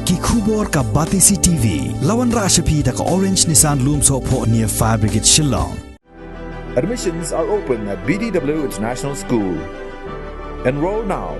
ki khubor ka batisi TV Wanrah shapi da ka orange Nissan Loom so pho near Fire Brigade Shillong. Admissions are open at BDW International School. Enroll now.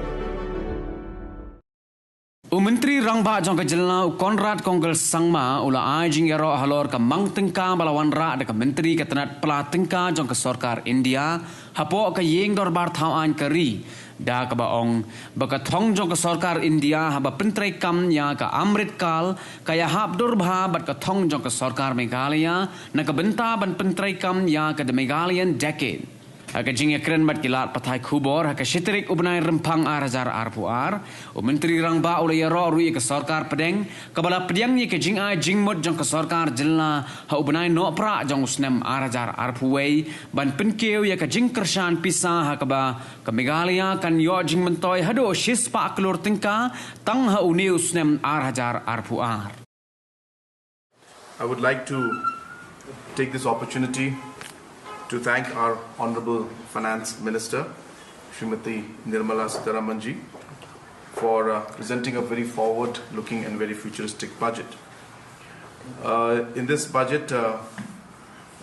Menteri Rangba jong kejelna Conrad kongkel Sangma ula ajing Ïaroh Halor ke Mang Tyngka bala Wanrah de ke menteri ketenat pela Tyngka jong ke sorkar India hapo ke yeng dorbar thau an keri da ke baong baka thong jong ke sorkar India haba pentrai kam ya ke amrit kal kaya hab durbha bat ke thong jong ke sorkar Meghalaya na ke benta ban pentrai kam ya ke the Meghalayan decade. Haka jingya keren bat kilat patai khubor haka shitrik ubnai rempang arazar arpuar menteri Rangba ula Ïaroh rui ke sorkar pedeng kabala pedang ni ke jinga jingmut jong ke sorkar jelna ha ubnai no pra jong usnem arazar arpuwei ban penkeu ya ke jing kershan pisah ha ba ke Meghalaya kan yo jing mentoy hado shis pa klur Tyngka tang ha uni usnem arazar arpuar. I would like to take this opportunity to thank our Honorable Finance Minister, Srimati Nirmala Sitharaman ji, for presenting a very forward-looking and very futuristic budget. In this budget, there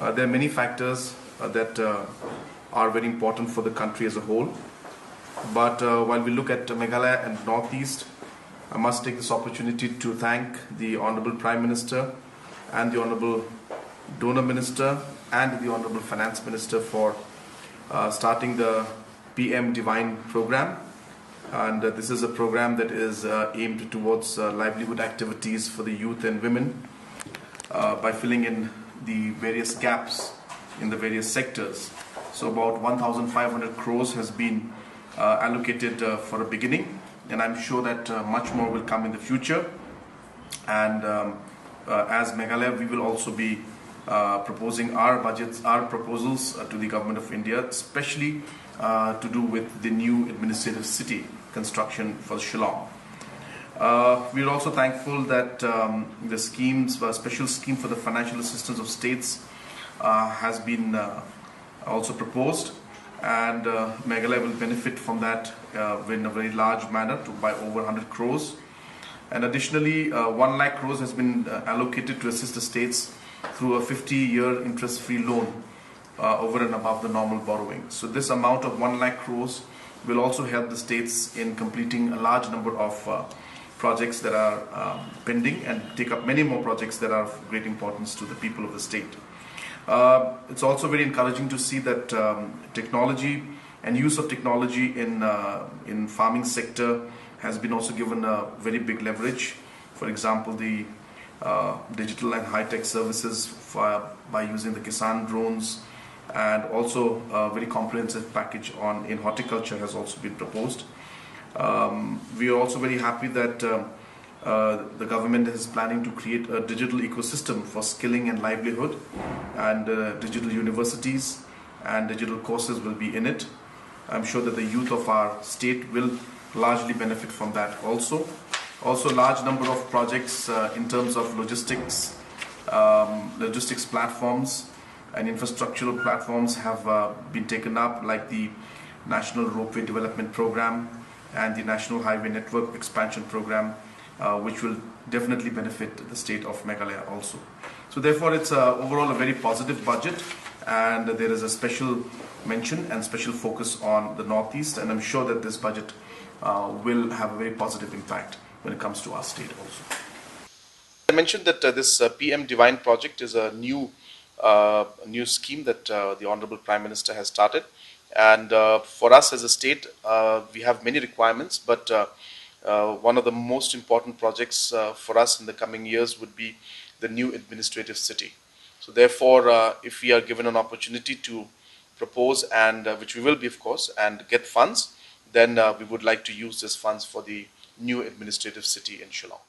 are many factors that are very important for the country as a whole. But while we look at Meghalaya and Northeast, I must take this opportunity to thank the Honorable Prime Minister and the Honorable Donor Minister and the Honorable Finance Minister for starting the PM Divine program. And this is a program that is aimed towards livelihood activities for the youth and women by filling in the various gaps in the various sectors. So about 1,500 crores has been allocated for a beginning, and I'm sure that much more will come in the future. And as Meghalaya, we will also be proposing our proposals to the Government of India, especially to do with the new administrative city construction for Shillong. We are also thankful that the special scheme for the financial assistance of states has been also proposed, and Meghalaya will benefit from that in a very large manner by over 100 crores. And additionally, 1 lakh crores has been allocated to assist the states through a 50-year interest-free loan over and above the normal borrowing. So this amount of 1 lakh crores will also help the states in completing a large number of projects that are pending and take up many more projects that are of great importance to the people of the state. It's also very encouraging to see that technology and use of technology in farming sector has been also given a very big leverage. For example, the digital and high-tech services by using the Kisan drones, and also a very comprehensive package in horticulture has also been proposed. We are also very happy that the government is planning to create a digital ecosystem for skilling and livelihood, and digital universities and digital courses will be in it. I'm sure that the youth of our state will largely benefit from that also. Also, a large number of projects in terms of logistics platforms and infrastructural platforms have been taken up, like the National Ropeway Development Program and the National Highway Network Expansion Program, which will definitely benefit the state of Meghalaya also. So therefore, it's overall a very positive budget, and there is a special mention and special focus on the Northeast, and I'm sure that this budget will have a very positive impact when it comes to our state also. I mentioned that this PM Divine project is a new scheme that the Honorable Prime Minister has started, and for us as a state, we have many requirements, but one of the most important projects for us in the coming years would be the new administrative city. So therefore, if we are given an opportunity to propose, and which we will be of course, and get funds, then we would like to use these funds for the new administrative city in Shillong.